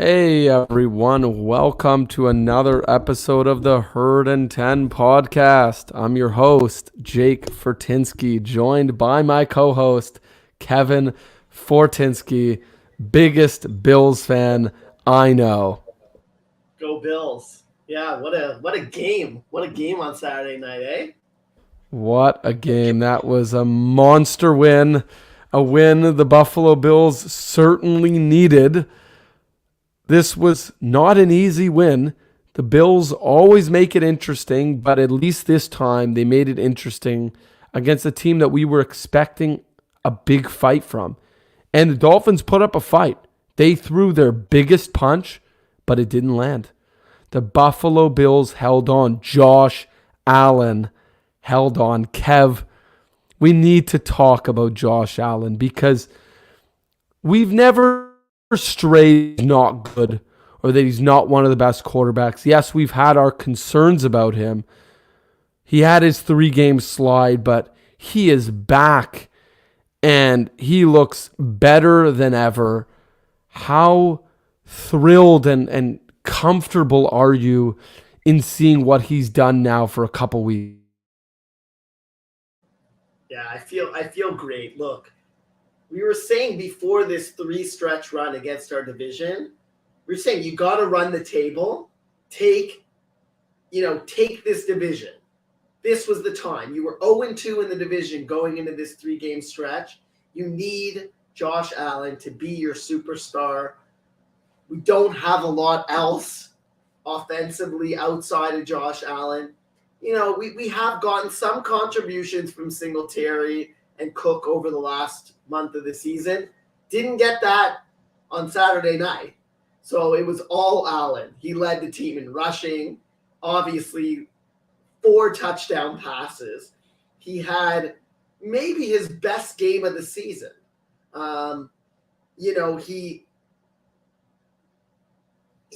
Hey everyone, welcome to another episode of the Herd and 10 podcast. I'm your host, Jake Fortinsky, joined by my co-host, Kevin Fortinsky, biggest Bills fan I know. Go Bills. Yeah, what a game. What a game on Saturday night, eh? What a game. That was a monster win, a win the Buffalo Bills certainly needed. This was not an easy win. The Bills always make it interesting, but at least this time they made it interesting against a team that we were expecting a big fight from. And the Dolphins put up a fight. They threw their biggest punch, but it didn't land. The Buffalo Bills held on. Josh Allen held on. Kev, we need to talk about Josh Allen because we've never strayed not good or that he's not one of the best quarterbacks. Yes, we've had our concerns about him. He had his 3-game slide, but he is back and he looks better than ever. How thrilled and comfortable are you in seeing what he's done now for a couple weeks? Yeah, I feel great. Look, we were saying before this 3-stretch run against our division, we were saying you got to run the table, take this division. This was the time. You were 0-2 in the division going into this 3-game stretch. You need Josh Allen to be your superstar. We don't have a lot else offensively outside of Josh Allen. We have gotten some contributions from Singletary and Cook over the last month of the season. Didn't get that on Saturday night. So it was all Allen. He led the team in rushing, obviously 4 touchdown passes. He had maybe his best game of the season. He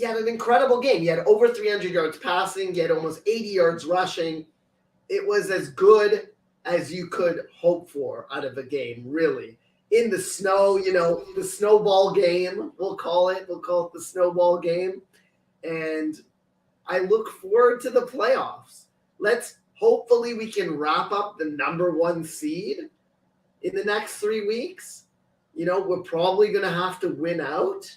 had an incredible game. He had over 300 yards passing. He had almost 80 yards rushing. It was as good as you could hope for out of a game, really. In the snow, the snowball game, we'll call it the snowball game. And I look forward to the playoffs. Hopefully we can wrap up the number 1 seed in the next 3 weeks. We're probably going to have to win out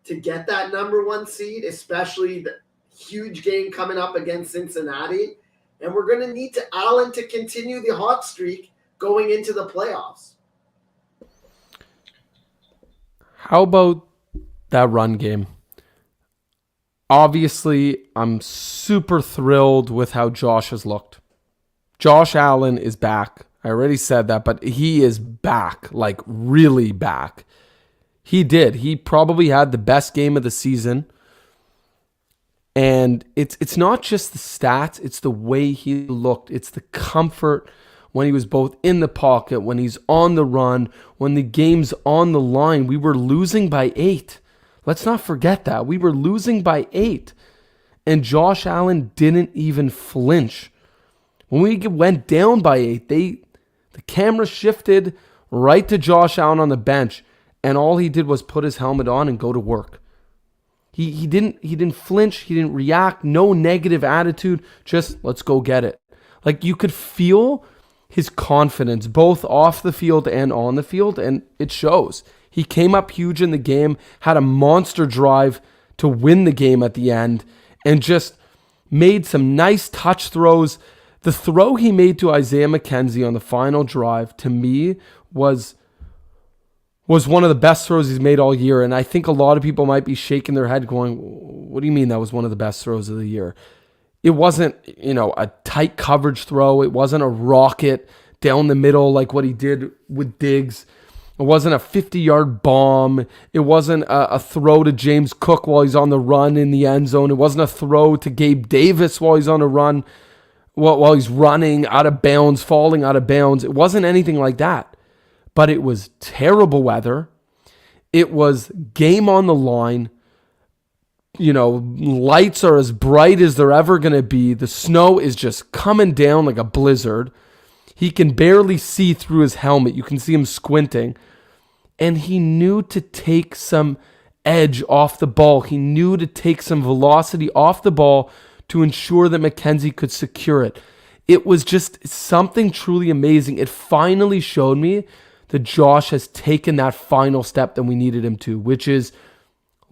to get that number 1 seed, especially the huge game coming up against Cincinnati. And we're going to need Allen to continue the hot streak going into the playoffs. How about that run game? Obviously, I'm super thrilled with how Josh has looked. Josh Allen is back. I already said that, but he is back, like really back. He did. He probably had the best game of the season. And it's not just the stats, it's the way he looked. It's the comfort when he was both in the pocket, when he's on the run, when the game's on the line. We were losing by 8. Let's not forget that. We were losing by 8. And Josh Allen didn't even flinch. When we went down by 8, the camera shifted right to Josh Allen on the bench. And all he did was put his helmet on and go to work. He didn't flinch. He didn't react. No negative attitude. Just let's go get it. Like you could feel his confidence both off the field and on the field, and it shows. He came up huge in the game, had a monster drive to win the game at the end, and just made some nice touch throws. The throw he made to Isaiah McKenzie on the final drive, to me, was one of the best throws he's made all year. And I think a lot of people might be shaking their head going, what do you mean that was one of the best throws of the year? It wasn't, a tight coverage throw. It wasn't a rocket down the middle like what he did with Diggs. It wasn't a 50-yard bomb. It wasn't a throw to James Cook while he's on the run in the end zone. It wasn't a throw to Gabe Davis while he's on a run, while he's running out of bounds, falling out of bounds. It wasn't anything like that. But it was terrible weather. It was game on the line. Lights are as bright as they're ever going to be. The snow is just coming down like a blizzard. He can barely see through his helmet. You can see him squinting. And he knew to take some edge off the ball. He knew to take some velocity off the ball to ensure that McKenzie could secure it. It was just something truly amazing. It finally showed me that Josh has taken that final step that we needed him to, which is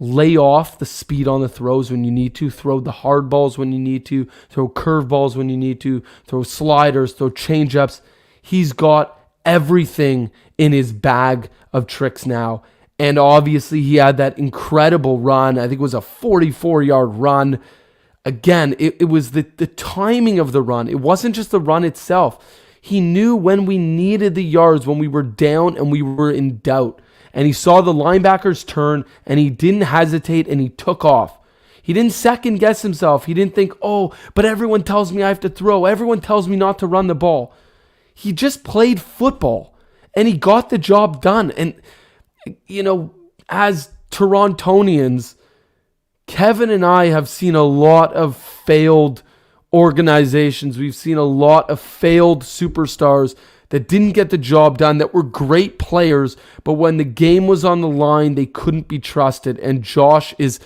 lay off the speed on the throws when you need to, throw the hard balls when you need to, throw curve balls when you need to, throw sliders, throw changeups. He's got everything in his bag of tricks now. And obviously he had that incredible run. I think it was a 44-yard run. Again, it was the timing of the run. It wasn't just the run itself. He knew when we needed the yards, when we were down and we were in doubt. And he saw the linebackers turn, and he didn't hesitate, and he took off. He didn't second guess himself. He didn't think, oh, but everyone tells me I have to throw. Everyone tells me not to run the ball. He just played football, and he got the job done. And, as Torontonians, Kevin and I have seen a lot of failed organizations. We've seen a lot of failed superstars that didn't get the job done, that were great players, but when the game was on the line, they couldn't be trusted. And Josh is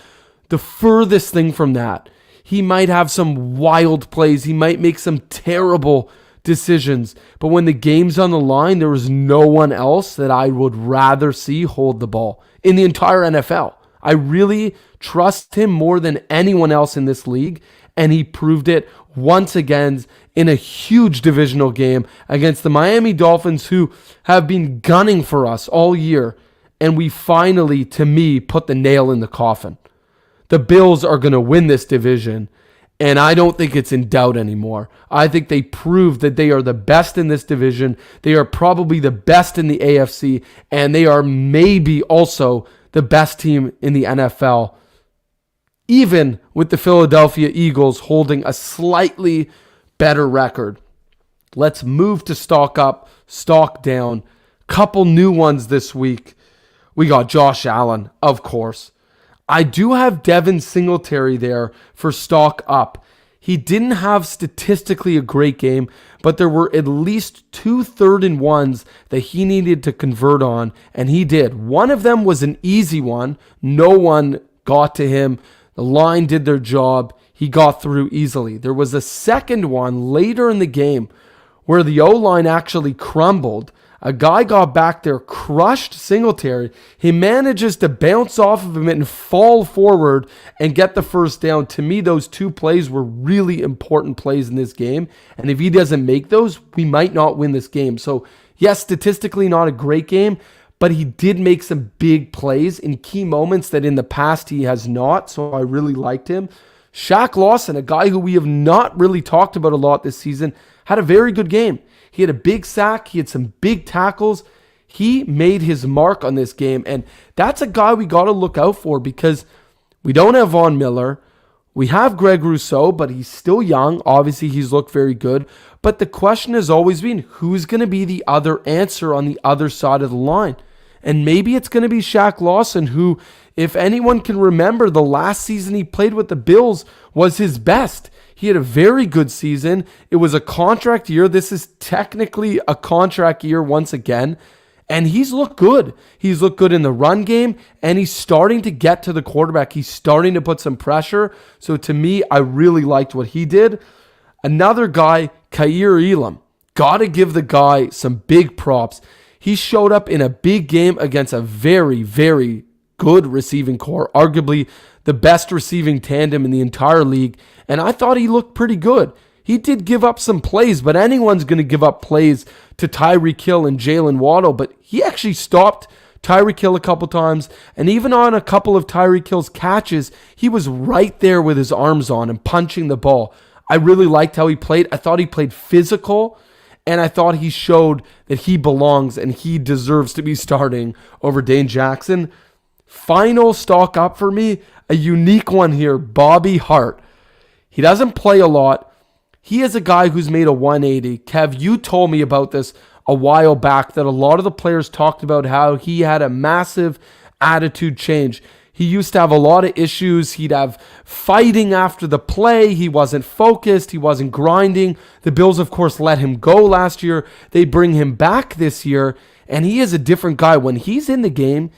the furthest thing from that. He might have some wild plays. He might make some terrible decisions. But when the game's on the line, there was no one else that I would rather see hold the ball in the entire NFL. I really trust him more than anyone else in this league, and he proved it once again in a huge divisional game against the Miami Dolphins, who have been gunning for us all year. And we finally, to me, put the nail in the coffin. The Bills are going to win this division, and I don't think it's in doubt anymore. I think they proved that they are the best in this division. They are probably the best in the AFC, and they are maybe also the best team in the NFL, even with the Philadelphia Eagles holding a slightly better record. Let's move to stock up, stock down. Couple new ones this week. We got Josh Allen, of course. I do have Devin Singletary there for stock up. He didn't have statistically a great game, but there were at least 2 3rd-and-1s that he needed to convert on, and he did. One of them was an easy one. No one got to him. The line did their job. He got through easily. There was a second one later in the game where the O-line actually crumbled. A guy got back there, crushed Singletary. He manages to bounce off of him and fall forward and get the first down. To me, those 2 plays were really important plays in this game. And if he doesn't make those, we might not win this game. So, yes, statistically not a great game, but he did make some big plays in key moments that in the past he has not. So I really liked him. Shaq Lawson, a guy who we have not really talked about a lot this season, had a very good game. He had a big sack. He had some big tackles. He made his mark on this game. And that's a guy we got to look out for, because we don't have Von Miller. We have Greg Rousseau, but he's still young. Obviously, he's looked very good. But the question has always been, who's going to be the other answer on the other side of the line? And maybe it's going to be Shaq Lawson, who, if anyone can remember, the last season he played with the Bills was his best. He had a very good season. It was a contract year. This is technically a contract year once again. And he's looked good. He's looked good in the run game, and he's starting to get to the quarterback. He's starting to put some pressure. So to me, I really liked what he did. Another guy, Kaiir Elam. Got to give the guy some big props. He showed up in a big game against a very, very good receiving core, arguably the best receiving tandem in the entire league, and I thought he looked pretty good. He did give up some plays, but anyone's going to give up plays to Tyreek Hill and Jalen Waddle, but he actually stopped Tyreek Hill a couple times, and even on a couple of Tyreek Hill's catches, he was right there with his arms on and punching the ball. I really liked how he played. I thought he played physical, and I thought he showed that he belongs and he deserves to be starting over Dane Jackson. Final stock up for me, a unique one here, Bobby Hart. He doesn't play a lot. He is a guy who's made a 180. Kev, you told me about this a while back, that a lot of the players talked about how he had a massive attitude change. He used to have a lot of issues. He'd have fighting after the play. He wasn't focused. He wasn't grinding. The Bills, of course, let him go last year. They bring him back this year, and he is a different guy. When he's in the game,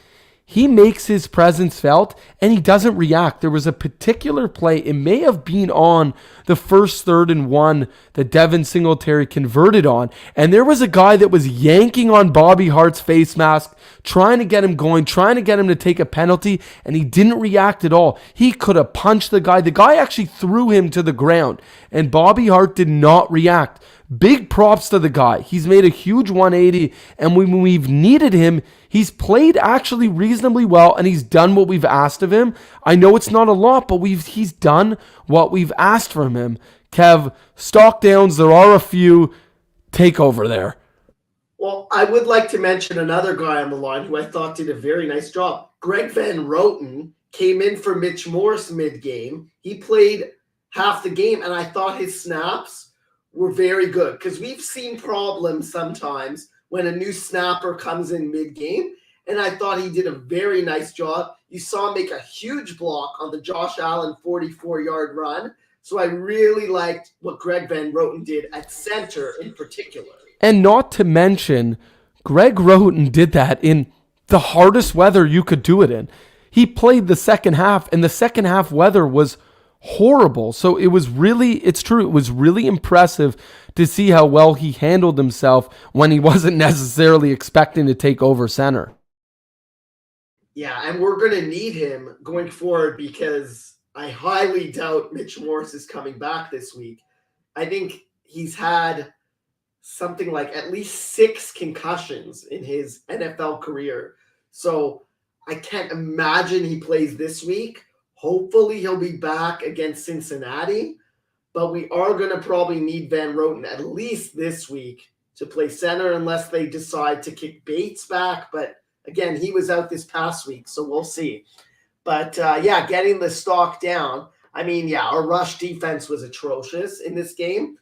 he makes his presence felt and he doesn't react. There was a particular play, it may have been on the first 3rd and 1 that Devin Singletary converted on, and there was a guy that was yanking on Bobby Hart's face mask, trying to get him going, trying to get him to take a penalty, and he didn't react at all. He could have punched the guy. The guy actually threw him to the ground, and Bobby Hart did not react. Big props to the guy. He's made a huge 180, and when we've needed him, he's played actually reasonably well, and he's done what we've asked of him. I know it's not a lot, but he's done what we've asked from him. Kev, stock downs, there are a few. Take over there. Well, I would like to mention another guy on the line who I thought did a very nice job. Greg Van Roten came in for Mitch Morse mid-game. He played half the game, and I thought his snaps were very good because we've seen problems sometimes when a new snapper comes in mid-game, and I thought he did a very nice job. You saw him make a huge block on the Josh Allen 44-yard run, so I really liked what Greg Van Roten did at center in particular. And not to mention, Greg Roten did that in the hardest weather you could do it in. He played the second half, and the second half weather was horrible. So it's true, it was really impressive to see how well he handled himself when he wasn't necessarily expecting to take over center. Yeah, and we're going to need him going forward because I highly doubt Mitch Morse is coming back this week. I think he's had something like at least 6 concussions in his NFL career. So I can't imagine he plays this week. Hopefully he'll be back against Cincinnati, but we are going to probably need Van Roten at least this week to play center unless they decide to kick Bates back. But again, he was out this past week, so we'll see. But getting the stock down. I mean, our rush defense was atrocious in this game.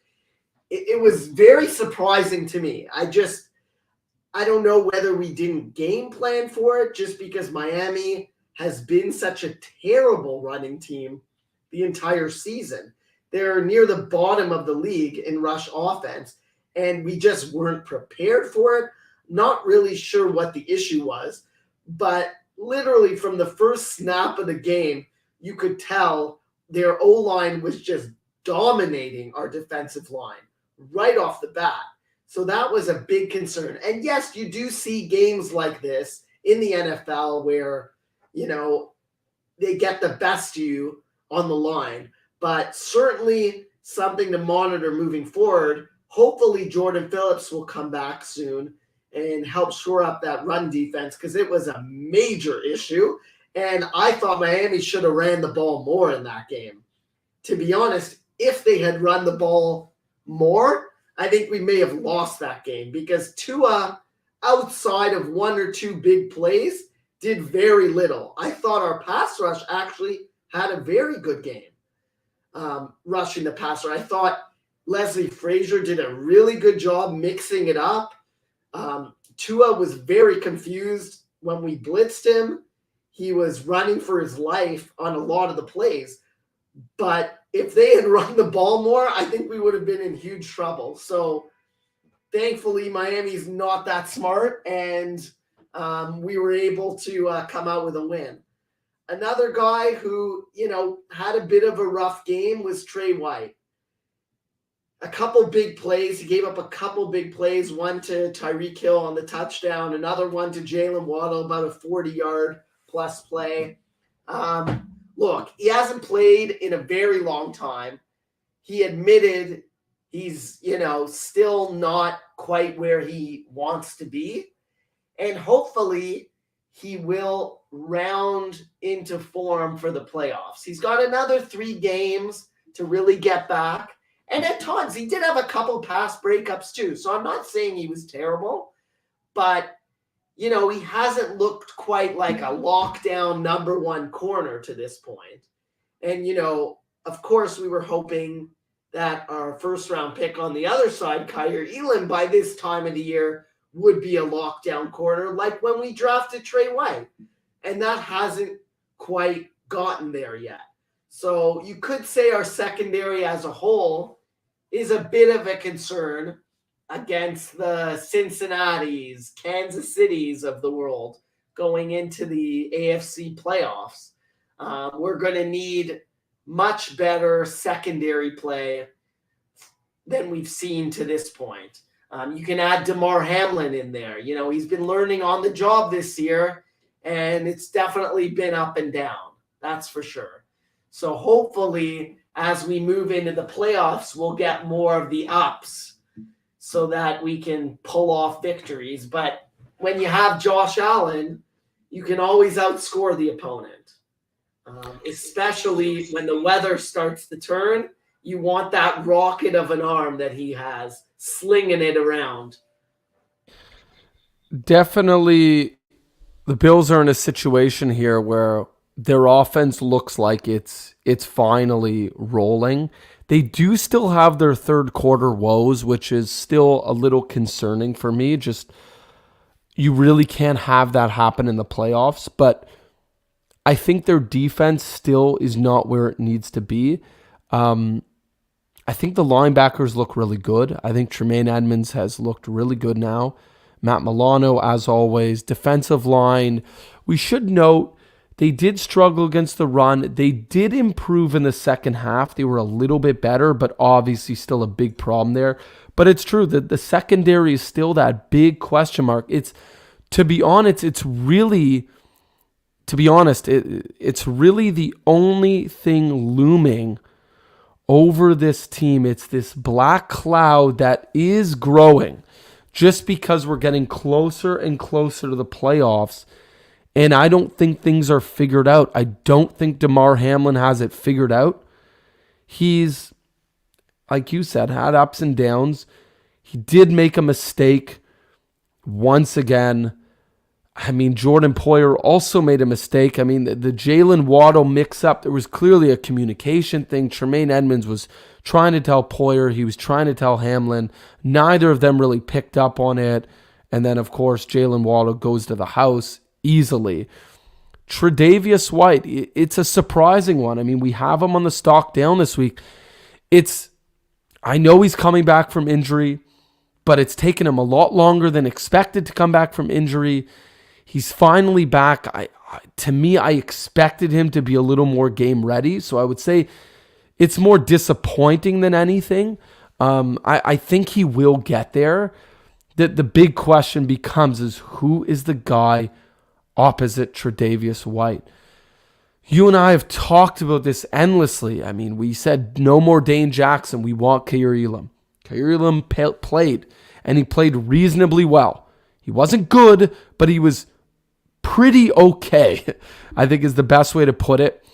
It was very surprising to me. I don't know whether we didn't game plan for it just because Miami has been such a terrible running team the entire season. They're near the bottom of the league in rush offense, and we just weren't prepared for it. Not really sure what the issue was, but literally from the first snap of the game, you could tell their O-line was just dominating our defensive line right off the bat. So that was a big concern. And yes, you do see games like this in the NFL where they get the best of you on the line, but certainly something to monitor moving forward. Hopefully Jordan Phillips will come back soon and help shore up that run defense because it was a major issue. And I thought Miami should have ran the ball more in that game. To be honest, if they had run the ball more, I think we may have lost that game because Tua, outside of 1 or 2 big plays, did very little. I thought our pass rush actually had a very good game rushing the passer. I thought Leslie Frazier did a really good job mixing it up. Tua was very confused when we blitzed him. He was running for his life on a lot of the plays. But if they had run the ball more, I think we would have been in huge trouble. So thankfully, Miami's not that smart, and we were able to come out with a win. Another guy who, had a bit of a rough game was Trey White. A couple big plays. He gave up a couple big plays, one to Tyreek Hill on the touchdown, another one to Jalen Waddle, about a 40-yard plus play. Look, he hasn't played in a very long time. He admitted he's, still not quite where he wants to be. And hopefully he will round into form for the playoffs. He's got another 3 games to really get back. And at times, he did have a couple pass breakups too. So I'm not saying he was terrible, but, he hasn't looked quite like a lockdown number 1 corner to this point. And, of course, we were hoping that our first-round pick on the other side, Kyer Elam, by this time of the year would be a lockdown corner like when we drafted Trey White. And that hasn't quite gotten there yet. So you could say our secondary as a whole is a bit of a concern against the Cincinnatis, Kansas Cities of the world. going into the AFC playoffs. We're going to need much better secondary play than we've seen to this point. You can add DeMar Hamlin in there. You know, he's been learning on the job this year, and it's definitely been up and down. That's for sure. So hopefully, as we move into the playoffs, we'll get more of the ups so that we can pull off victories. But when you have Josh Allen, you can always outscore the opponent, especially when the weather starts to turn. You want that rocket of an arm that he has, slinging it around. Definitely, the Bills are in a situation here where their offense looks like it's finally rolling. They do still have their third quarter woes, which is still a little concerning for me. Just, you really can't have that happen in the playoffs. But I think their defense still is not where it needs to be. I think the linebackers look really good. I think Tremaine Edmonds has looked really good now. Matt Milano, as always. Defensive line, we should note, they did struggle against the run. They did improve in the second half. They were a little bit better, but obviously still a big problem there. But it's true that the secondary is still that big question mark. It's really the only thing looming over this team. It's this black cloud that is growing just because we're getting closer and closer to the playoffs. And I don't think things are figured out. I don't think DeMar Hamlin has it figured out. He's, like you said, had ups and downs. He did make a mistake once again. I mean, Jordan Poyer also made a mistake. I mean, the Jalen Waddle mix-up, there was clearly a communication thing. Tremaine Edmonds was trying to tell Poyer. He was trying to tell Hamlin. Neither of them really picked up on it. And then, of course, Jalen Waddle goes to the house easily. Tre'Davious White, it's a surprising one. I mean, we have him on the stock down this week. I know he's coming back from injury, but it's taken him a lot longer than expected to come back from injury. He's finally back. To me, I expected him to be a little more game ready. So I would say it's more disappointing than anything. I think he will get there. The big question becomes is who is the guy opposite Tre'Davious White? You and I have talked about this endlessly. I mean, we said no more Dane Jackson. We want Kaiir Elam. Kaiir Elam played, and he played reasonably well. He wasn't good, but he was pretty okay, I think is the best way to put it.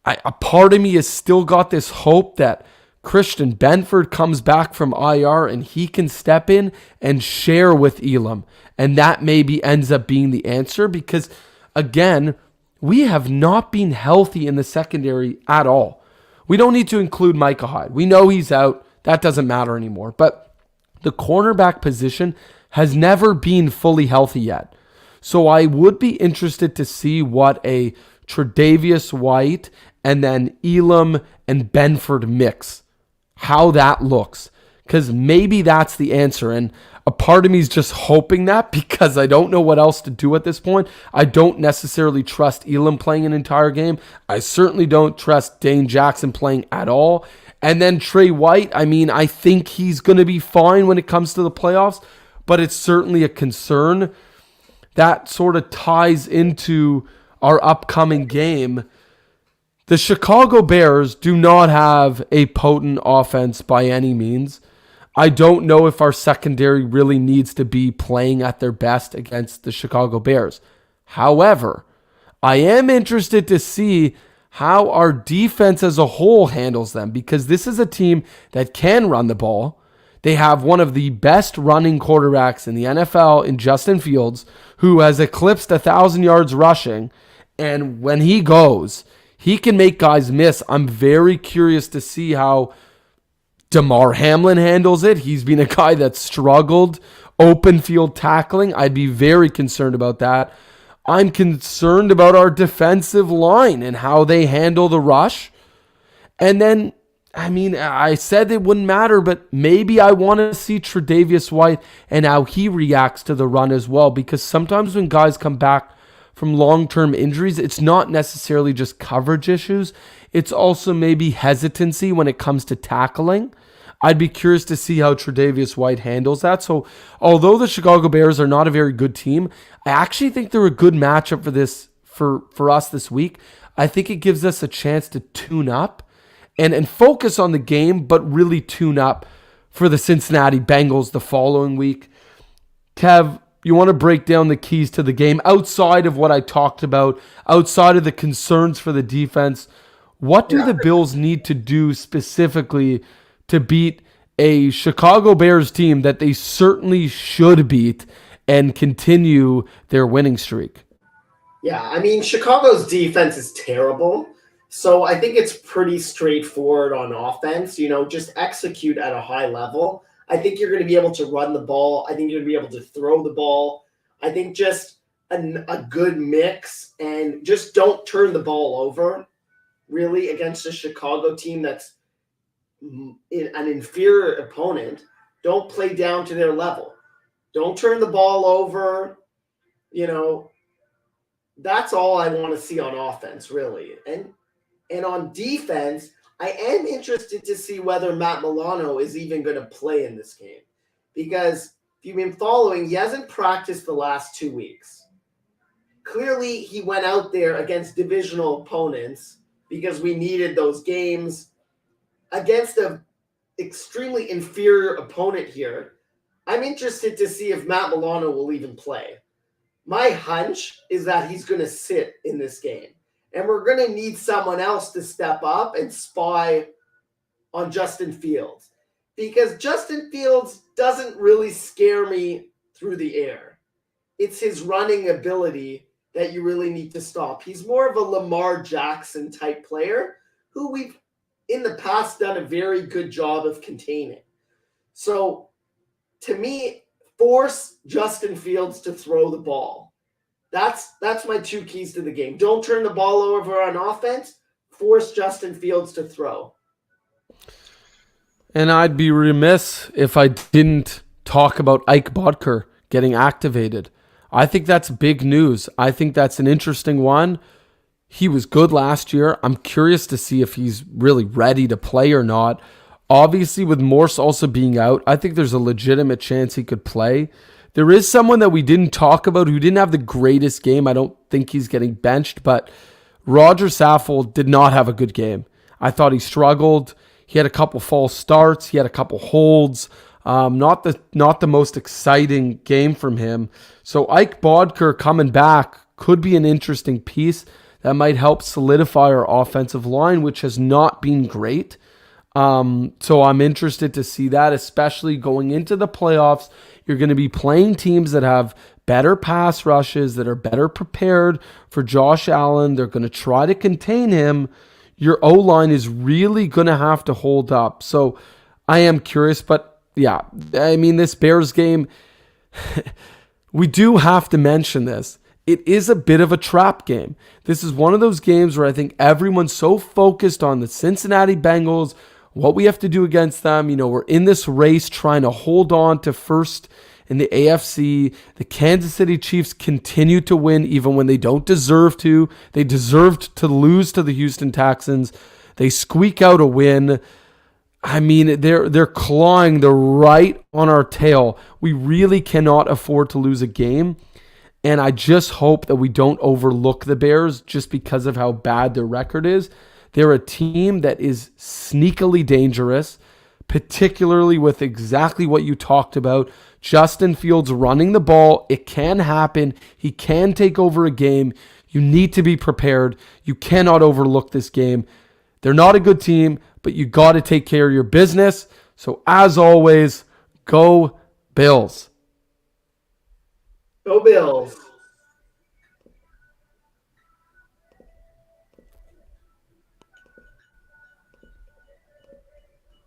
A part of me has still got this hope that Christian Benford comes back from IR and he can step in and share with Elam. And that maybe ends up being the answer because, again, we have not been healthy in the secondary at all. We don't need to include Micah Hyde. We know he's out. That doesn't matter anymore. But the cornerback position has never been fully healthy yet. So I would be interested to see what a Tre'Davious White and then Elam and Benford mix, how that looks. Because maybe that's the answer. And a part of me is just hoping that because I don't know what else to do at this point. I don't necessarily trust Elam playing an entire game. I certainly don't trust Dane Jackson playing at all. And then Trey White, I mean, I think he's going to be fine when it comes to the playoffs, but it's certainly a concern. That sort of ties into our upcoming game. The Chicago Bears do not have a potent offense by any means. I don't know if our secondary really needs to be playing at their best against the Chicago Bears. However, I am interested to see how our defense as a whole handles them because this is a team that can run the ball. They have one of the best running quarterbacks in the NFL in Justin Fields, who has eclipsed 1,000 yards rushing. And when he goes, he can make guys miss. I'm very curious to see how DeMar Hamlin handles it. He's been a guy that struggled open field tackling. I'd be very concerned about that. I'm concerned about our defensive line and how they handle the rush. And then, I mean, I said it wouldn't matter, but maybe I want to see Tre'Davious White and how he reacts to the run as well, because sometimes when guys come back from long-term injuries. It's not necessarily just coverage issues. It's also maybe hesitancy when it comes to tackling. I'd be curious to see how Tre'Davious White handles that. So although the Chicago Bears are not a very good team, I actually think they're a good matchup for us this week. I think it gives us a chance to tune up and focus on the game, but really tune up for the Cincinnati Bengals the following week. Kev, you want to break down the keys to the game outside of what I talked about, outside of the concerns for the defense? What do the Bills need to do specifically to beat a Chicago Bears team that they certainly should beat and continue their winning streak? Yeah, I mean, Chicago's defense is terrible. So I think it's pretty straightforward on offense. Just execute at a high level. I think you're going to be able to run the ball. I think you're going to be able to throw the ball. I think just a good mix, and just don't turn the ball over, really, against a Chicago team that's an inferior opponent. Don't play down to their level. Don't turn the ball over. That's all I want to see on offense, really. And on defense, I am interested to see whether Matt Milano is even going to play in this game. Because if you've been following, he hasn't practiced the last 2 weeks. Clearly, he went out there against divisional opponents because we needed those games against an extremely inferior opponent here. I'm interested to see if Matt Milano will even play. My hunch is that he's going to sit in this game. And we're going to need someone else to step up and spy on Justin Fields. Because Justin Fields doesn't really scare me through the air. It's his running ability that you really need to stop. He's more of a Lamar Jackson type player who we've in the past done a very good job of containing. So to me, force Justin Fields to throw the ball. That's my two keys to the game. Don't turn the ball over on offense. Force Justin Fields to throw. And I'd be remiss if I didn't talk about Ike Bodker getting activated. I think that's big news. I think that's an interesting one. He was good last year. I'm curious to see if he's really ready to play or not. Obviously, with Morse also being out, I think there's a legitimate chance he could play. There is someone that we didn't talk about who didn't have the greatest game. I don't think he's getting benched, but Roger Saffold did not have a good game. I thought he struggled. He had a couple false starts. He had a couple holds. Not the most exciting game from him. So Ike Bodker coming back could be an interesting piece that might help solidify our offensive line, which has not been great. So I'm interested to see that, especially going into the playoffs. You're going to be playing teams that have better pass rushes, that are better prepared for Josh Allen. They're going to try to contain him. Your O-line is really going to have to hold up. So I am curious, but yeah, I mean, this Bears game, we do have to mention this. It is a bit of a trap game. This is one of those games where I think everyone's so focused on the Cincinnati Bengals, what we have to do against them. We're in this race trying to hold on to first in the AFC. The Kansas City Chiefs continue to win even when they don't deserve to. They deserved to lose to the Houston Texans. They squeak out a win. I mean, they're clawing the right on our tail. We really cannot afford to lose a game. And I just hope that we don't overlook the Bears just because of how bad their record is. They're a team that is sneakily dangerous, particularly with exactly what you talked about. Justin Fields running the ball. It can happen. He can take over a game. You need to be prepared. You cannot overlook this game. They're not a good team, but you got to take care of your business. So as always, go Bills. Go Bills.